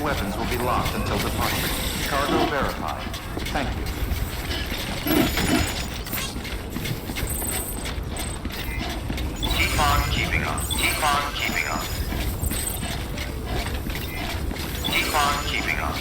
weapons will be locked until departure. Cargo verified. Thank you. Keep on keeping on. Keep on keeping on. Keep on keeping on.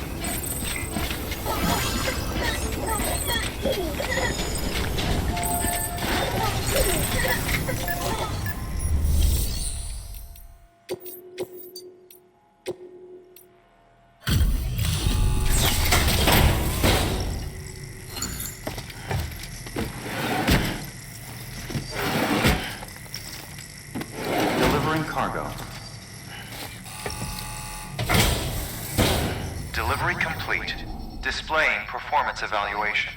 Delivering cargo. Delivery complete. Displaying performance evaluation.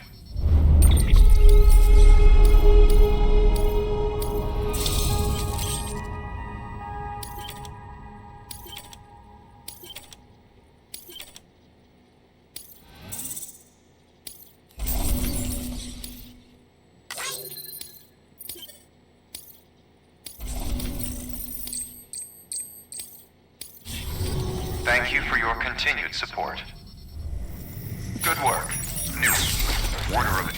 Thank you for your continued support. Good work. New order of it.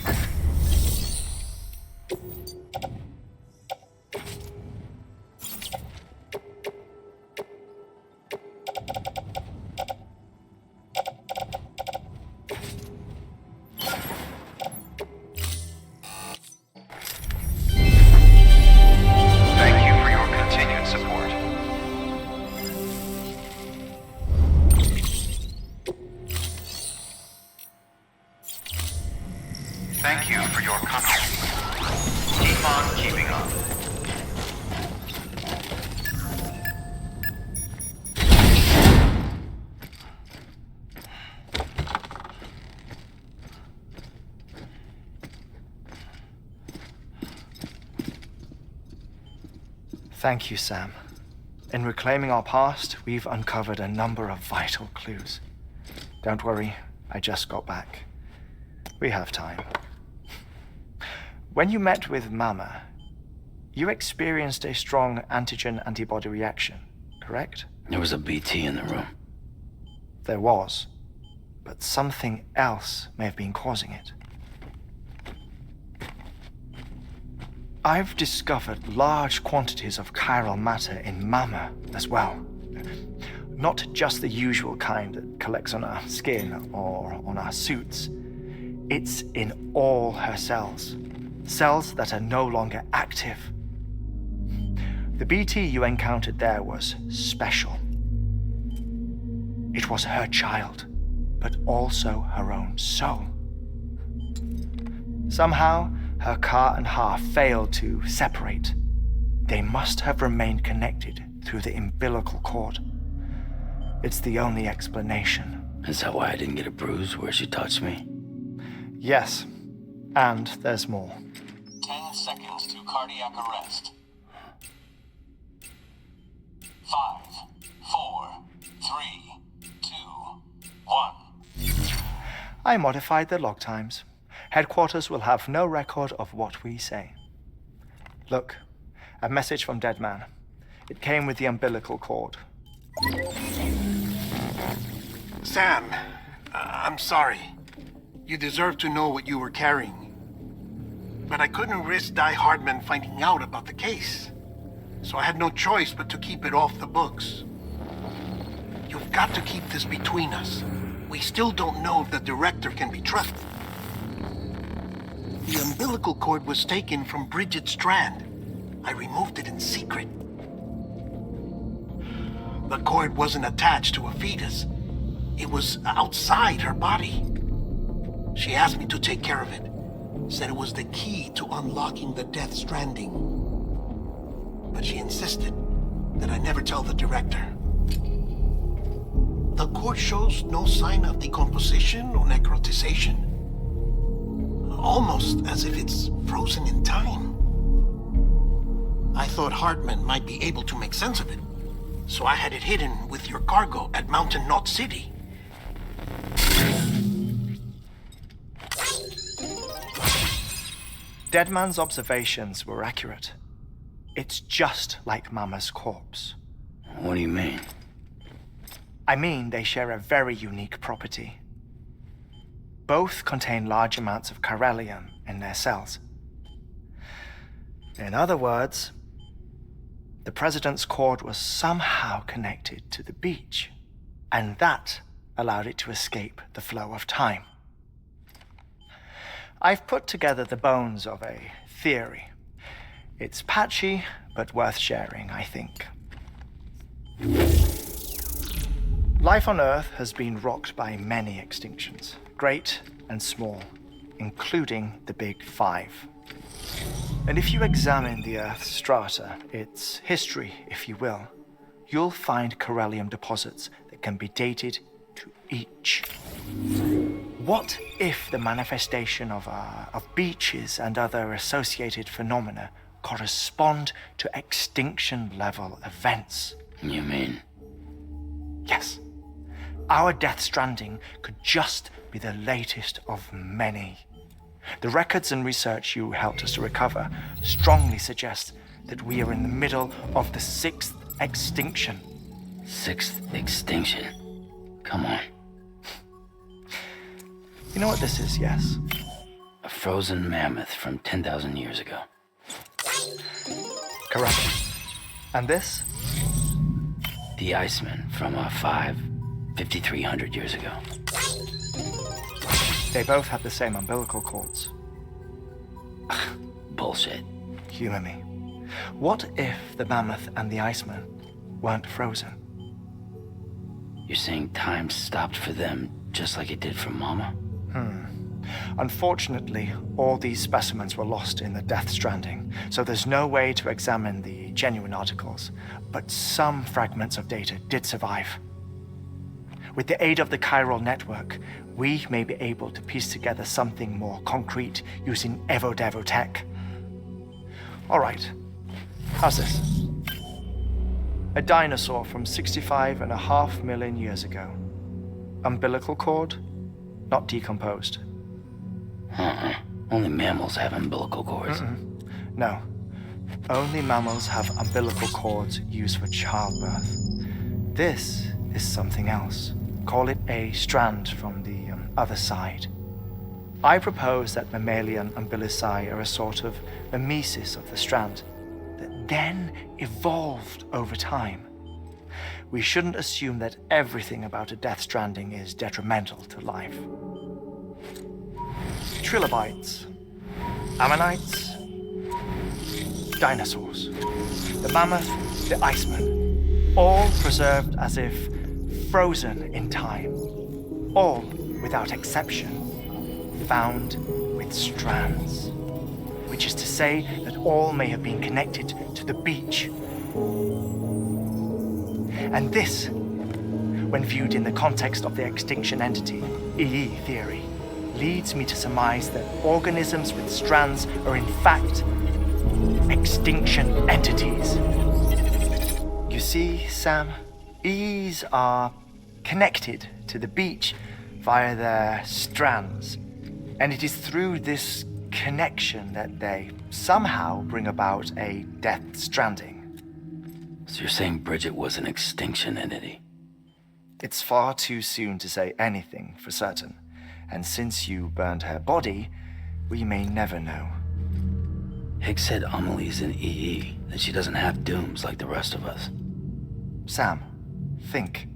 Thank you for your continued support. Thank you for your contribution. Keep on keeping on. Thank you, Sam. In reclaiming our past, we've uncovered a number of vital clues. Don't worry, I just got back. We have time. When you met with Mama, you experienced a strong antigen-antibody reaction, correct? There was a BT in the room. There was, but something else may have been causing it. I've discovered large quantities of chiral matter in Mama as well. Not just the usual kind that collects on our skin or on our suits. It's in all her cells. Cells that are no longer active. The BT you encountered there was special. It was her child, but also her own soul. Somehow, her car and half failed to separate. They must have remained connected through the umbilical cord. It's the only explanation. Is that why I didn't get a bruise where she touched me? Yes, and there's more. 10 seconds to cardiac arrest. 5, 4, 3, 2, 1. I modified the log times. Headquarters will have no record of what we say. Look, a message from Dead Man. It came with the umbilical cord. Sam, I'm sorry. You deserve to know what you were carrying. But I couldn't risk Di Hardman finding out about the case. So I had no choice but to keep it off the books. You've got to keep this between us. We still don't know if the director can be trusted. The umbilical cord was taken from Bridget Strand. I removed it in secret. The cord wasn't attached to a fetus. It was outside her body. She asked me to take care of it. Said it was the key to unlocking the Death Stranding. But she insisted that I never tell the director. The cord shows no sign of decomposition or necrotization. Almost as if it's frozen in time. I thought Hartman might be able to make sense of it, so I had it hidden with your cargo at Mountain Knot City. Deadman's observations were accurate. It's just like Mama's corpse. What do you mean? I mean, they share a very unique property. Both contain large amounts of chiralium in their cells. In other words, the president's cord was somehow connected to the beach, and that allowed it to escape the flow of time. I've put together the bones of a theory. It's patchy, but worth sharing, I think. Life on Earth has been rocked by many extinctions, great and small, including the Big Five. And if you examine the Earth's strata, its history, if you will, you'll find chiralium deposits that can be dated to each. What if the manifestation of beaches and other associated phenomena correspond to extinction-level events? You mean? Yes. Our Death Stranding could just be the latest of many. The records and research you helped us to recover strongly suggest that we are in the middle of the sixth extinction. Sixth extinction? Come on. You know what this is, yes? A frozen mammoth from 10,000 years ago. Correct. And this? The Iceman from 5,300 years ago. They both have the same umbilical cords. Bullshit. Humor me. What if the mammoth and the Iceman weren't frozen? You're saying time stopped for them just like it did for Mama? Unfortunately, all these specimens were lost in the Death Stranding, so there's no way to examine the genuine articles, but some fragments of data did survive. With the aid of the chiral network, we may be able to piece together something more concrete using Evo-Devo tech. All right, how's this? A dinosaur from 65.5 million years ago. Umbilical cord, not decomposed. Only mammals have umbilical cords. No, only mammals have umbilical cords used for childbirth. This is something else. Call it a strand from the other side. I propose that mammalian umbilici are a sort of mimesis of the strand that then evolved over time. We shouldn't assume that everything about a Death Stranding is detrimental to life. Trilobites, ammonites, dinosaurs, the mammoth, the Iceman, all preserved as if frozen in time, all, without exception, found with strands, which is to say that all may have been connected to the beach. And this, when viewed in the context of the extinction entity, EE theory, leads me to surmise that organisms with strands are in fact extinction entities. You see, Sam, EEs are connected to the beach via their strands, and it is through this connection that they somehow bring about a Death Stranding. So you're saying Bridget was an extinction entity? It's far too soon to say anything for certain, and since you burned her body, we may never know. Higgs said Amelie's an EE, that she doesn't have dooms like the rest of us. Sam, think.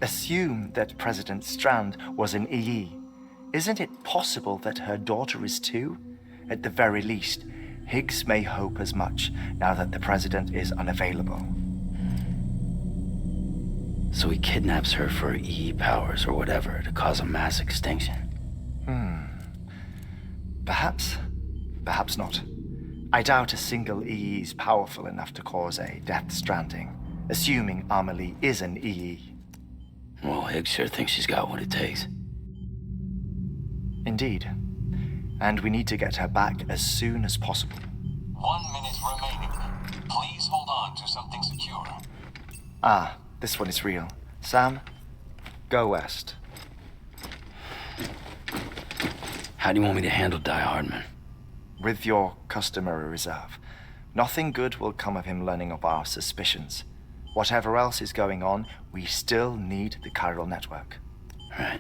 Assume that President Strand was an EE. Isn't it possible that her daughter is too? At the very least, Higgs may hope as much now that the president is unavailable. So he kidnaps her for EE powers or whatever to cause a mass extinction. Perhaps not. I doubt a single EE is powerful enough to cause a Death Stranding, assuming Amelie is an EE. Well, Higgs sure thinks she's got what it takes. Indeed. And we need to get her back as soon as possible. 1 minute remaining. Please hold on to something secure. Ah, this one is real. Sam, go west. How do you want me to handle Die Hardman? With your customary reserve. Nothing good will come of him learning of our suspicions. whatever else is going on, we still need the chiral network. Right.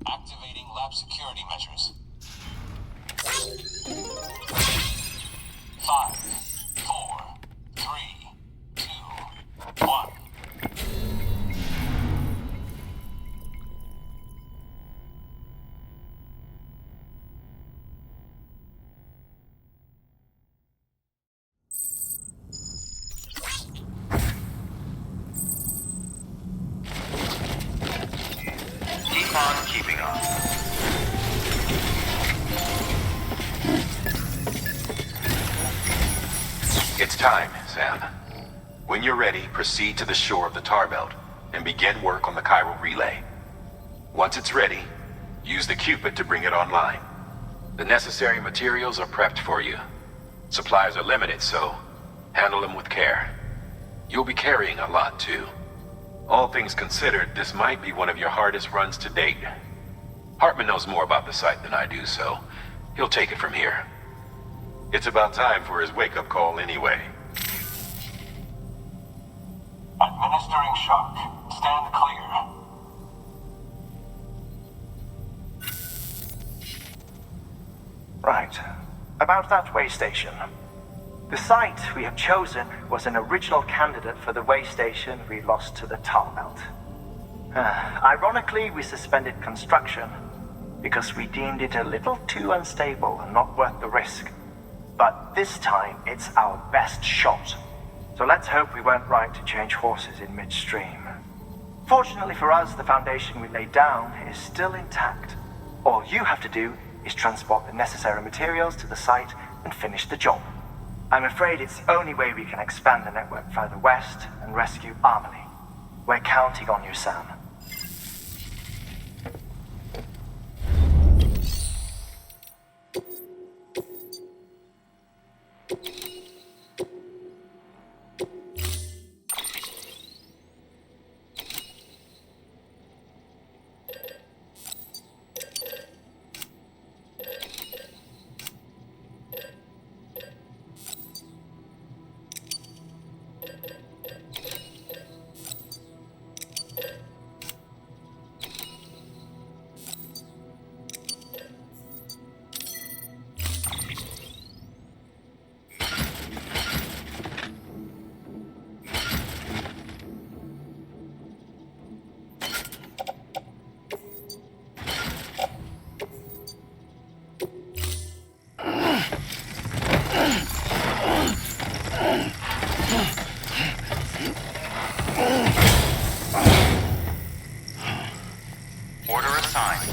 Activating lab security measures. 5, 4, 3, 2, 1. Keep on keeping on. It's time, Sam. When you're ready, proceed to the shore of the tar belt and begin work on the chiral relay. Once it's ready, use the Cupid to bring it online. The necessary materials are prepped for you. Supplies are limited, so handle them with care. You'll be carrying a lot, too. All things considered, this might be one of your hardest runs to date. Hartman knows more about the site than I do, so he'll take it from here. It's about time for his wake-up call anyway. Administering shock. Stand clear. Right. About that way station. The site we have chosen was an original candidate for the way station we lost to the tar belt. Ironically, we suspended construction because we deemed it a little too unstable and not worth the risk. But this time, it's our best shot. So let's hope we weren't right to change horses in midstream. Fortunately for us, the foundation we laid down is still intact. All you have to do is transport the necessary materials to the site and finish the job. I'm afraid it's the only way we can expand the network further west and rescue Amelie. We're counting on you, Sam. Order assigned.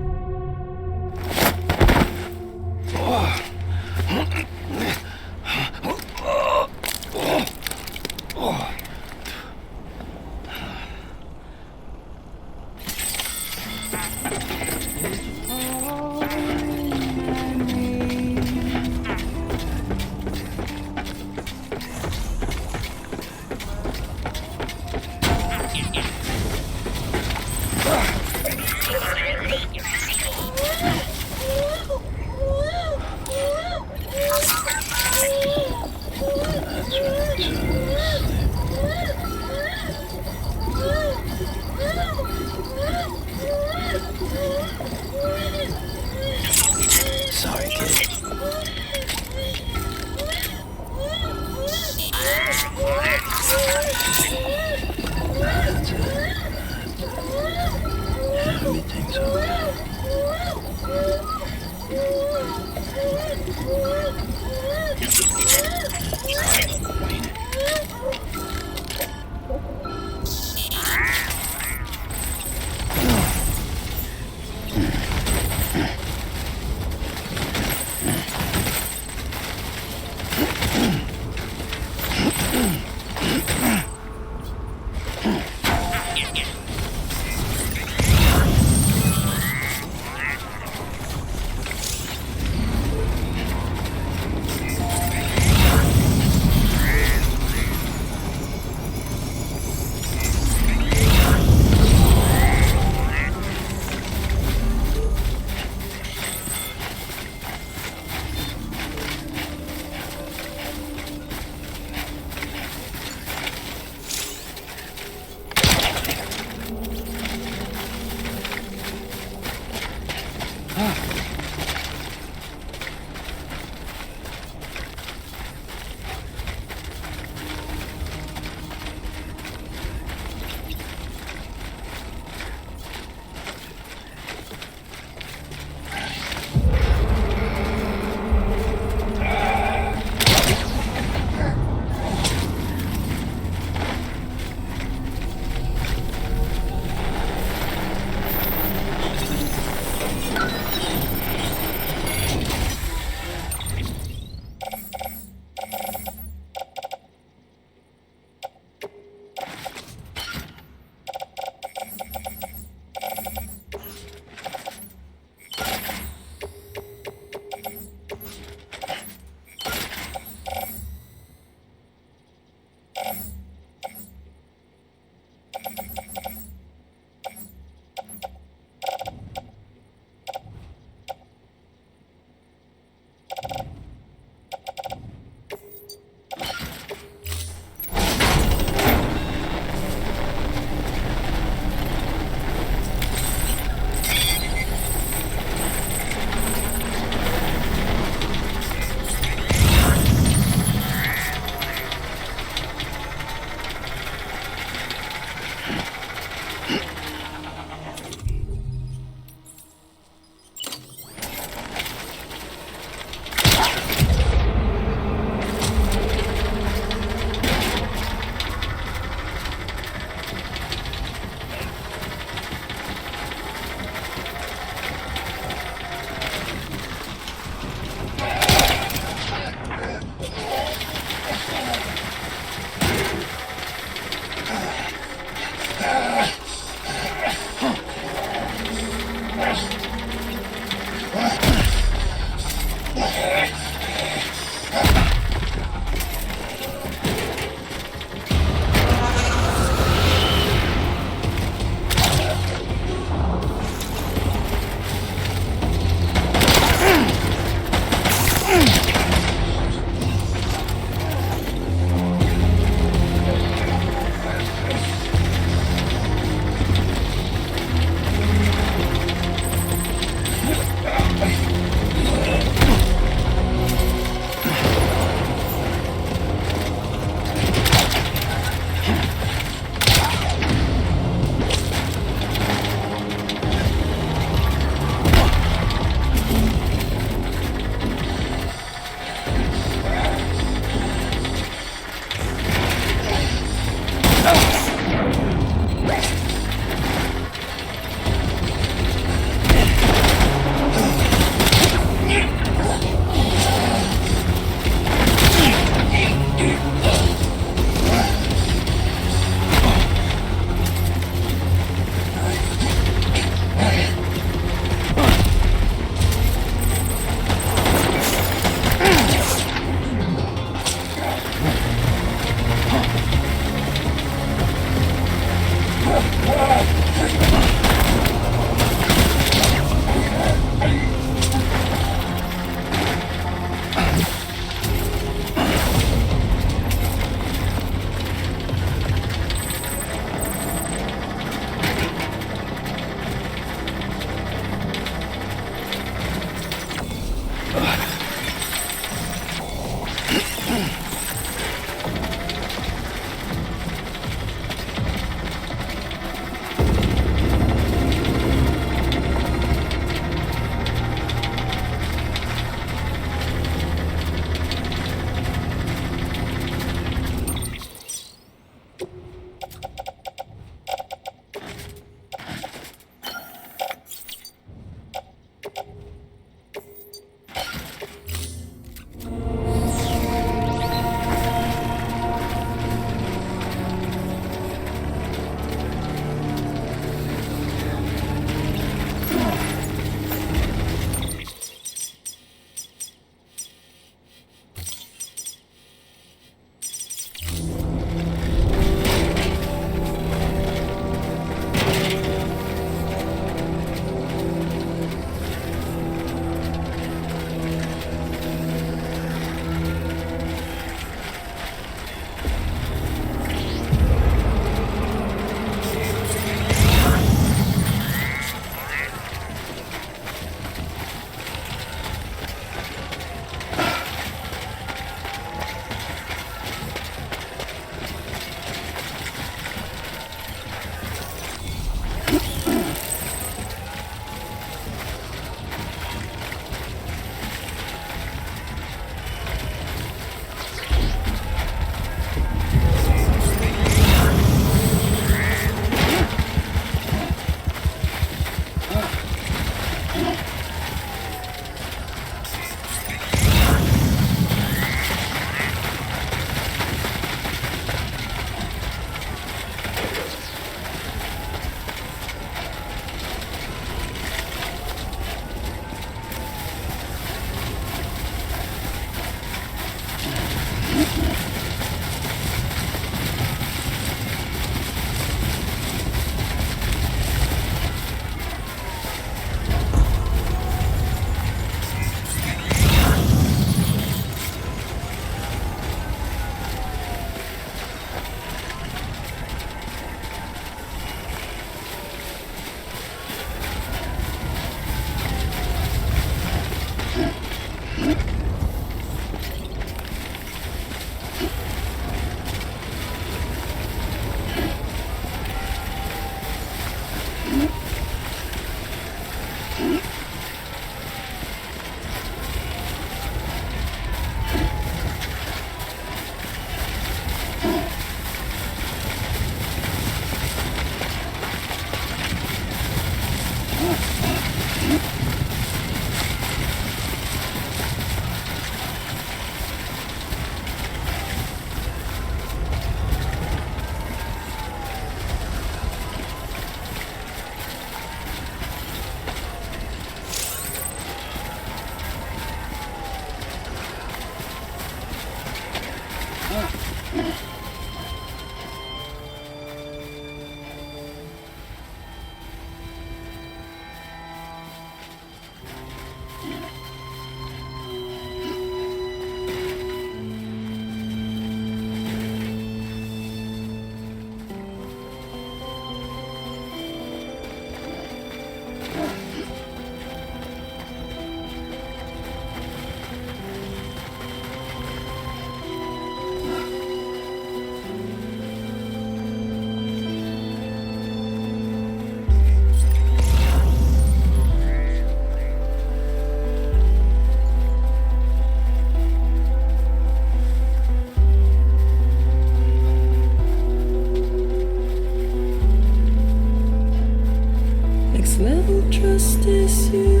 Next level trust is you.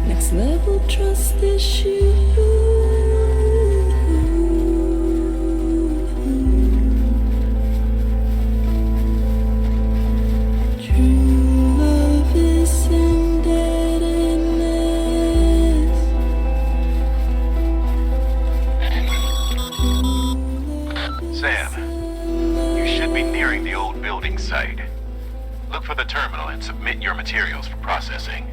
Next level trust is you. True love is indebtedness. Sam, you should be nearing the old building site. Look for the terminal and submit your materials for processing.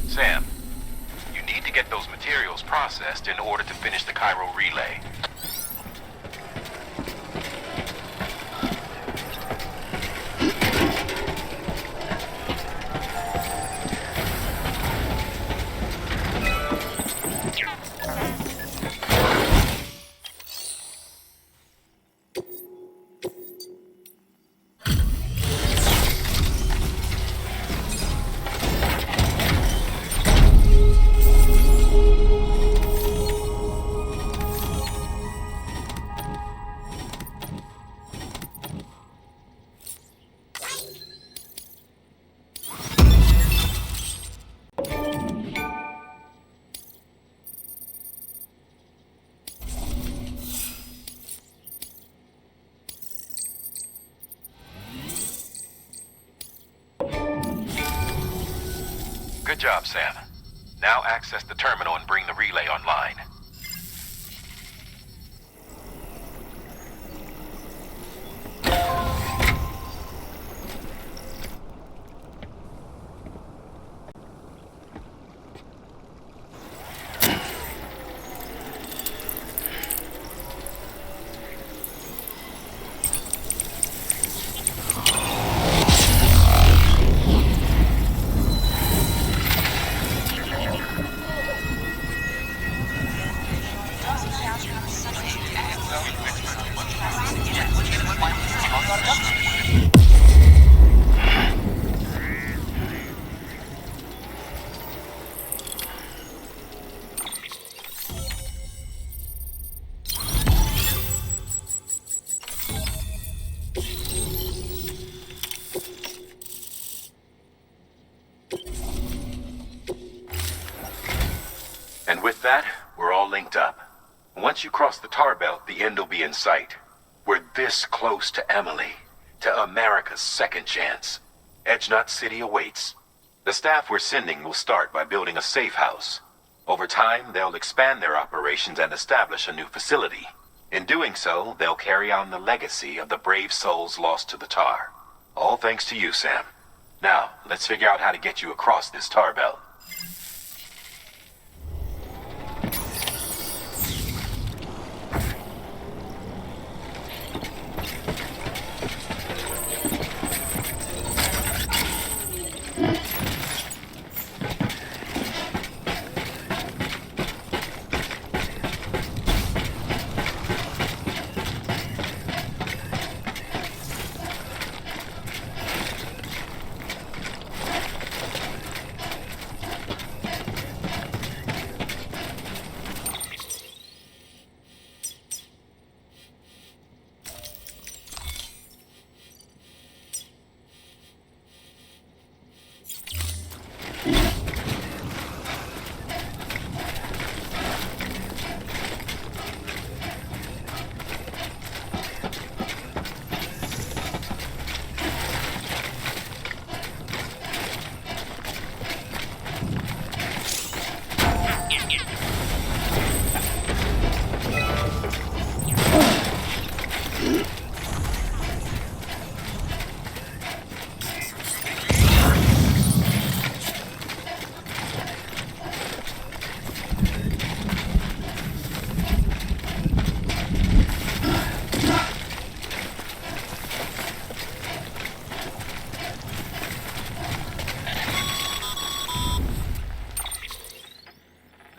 Sam, you need to get those materials processed in order to finish the Cairo relay. Good job, Sam. Now access the terminal and bring the relay online. And with that, we're all linked up. Once you cross the tar belt, the end will be in sight. We're this close to Emily, to America's second chance. Edgenut City awaits. The staff we're sending will start by building a safe house. Over time, they'll expand their operations and establish a new facility. In doing so, they'll carry on the legacy of the brave souls lost to the tar. All thanks to you, Sam. Now, let's figure out how to get you across this tar belt.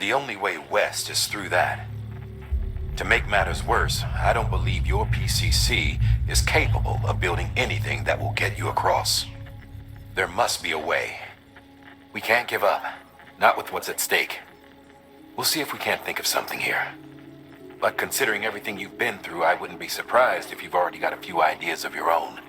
The only way west is through that. To make matters worse, I don't believe your PCC is capable of building anything that will get you across. There must be a way. We can't give up, not with what's at stake. We'll see if we can't think of something here. But considering everything you've been through, I wouldn't be surprised if you've already got a few ideas of your own.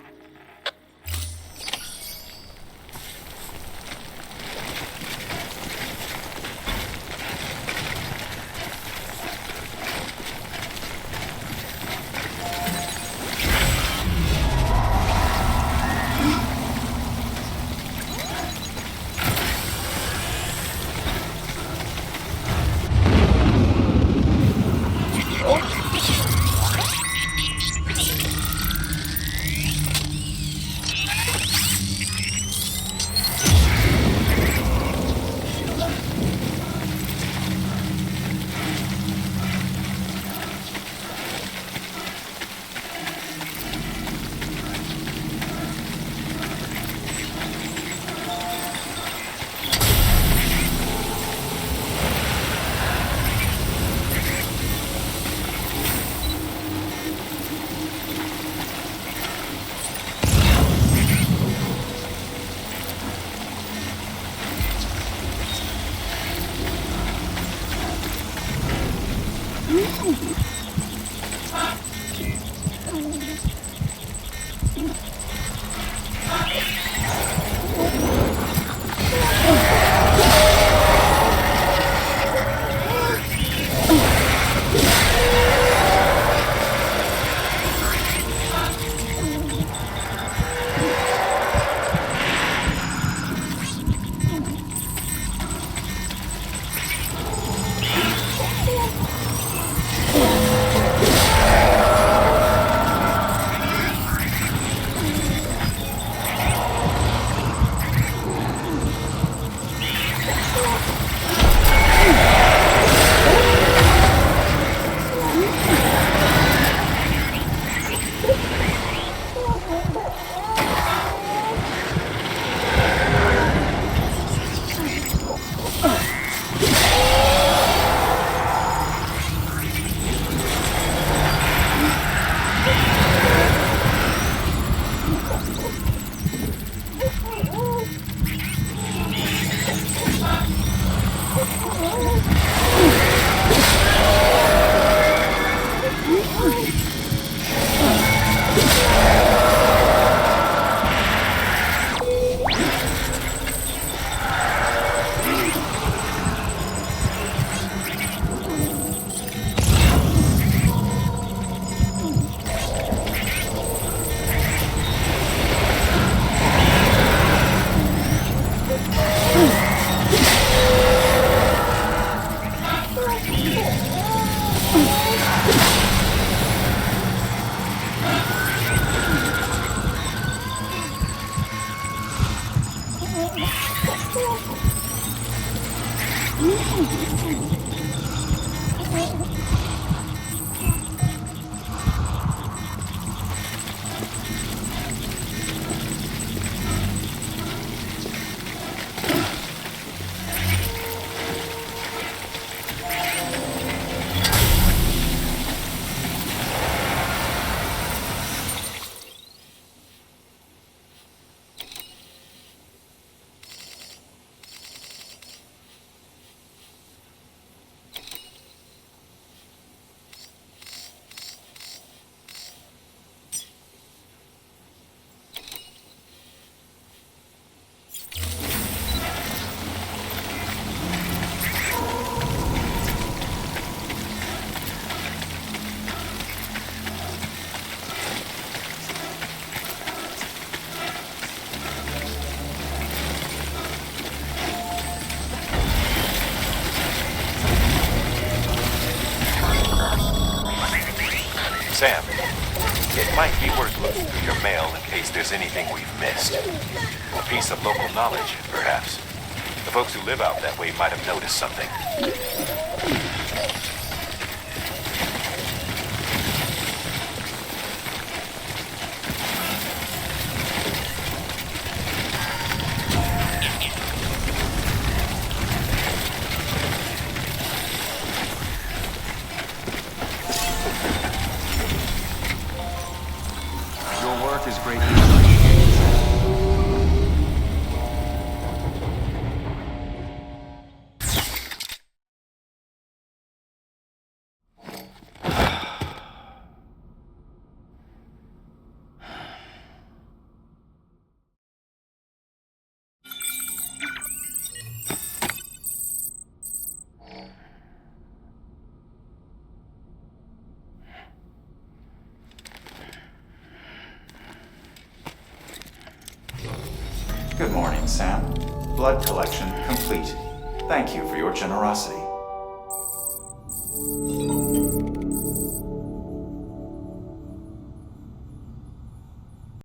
Sam, it might be worth looking through your mail in case there's anything we've missed. A piece of local knowledge, perhaps. The folks who live out that way might have noticed something. Your work is greatly appreciated. Good morning, Sam. Blood collection complete. Thank you for your generosity.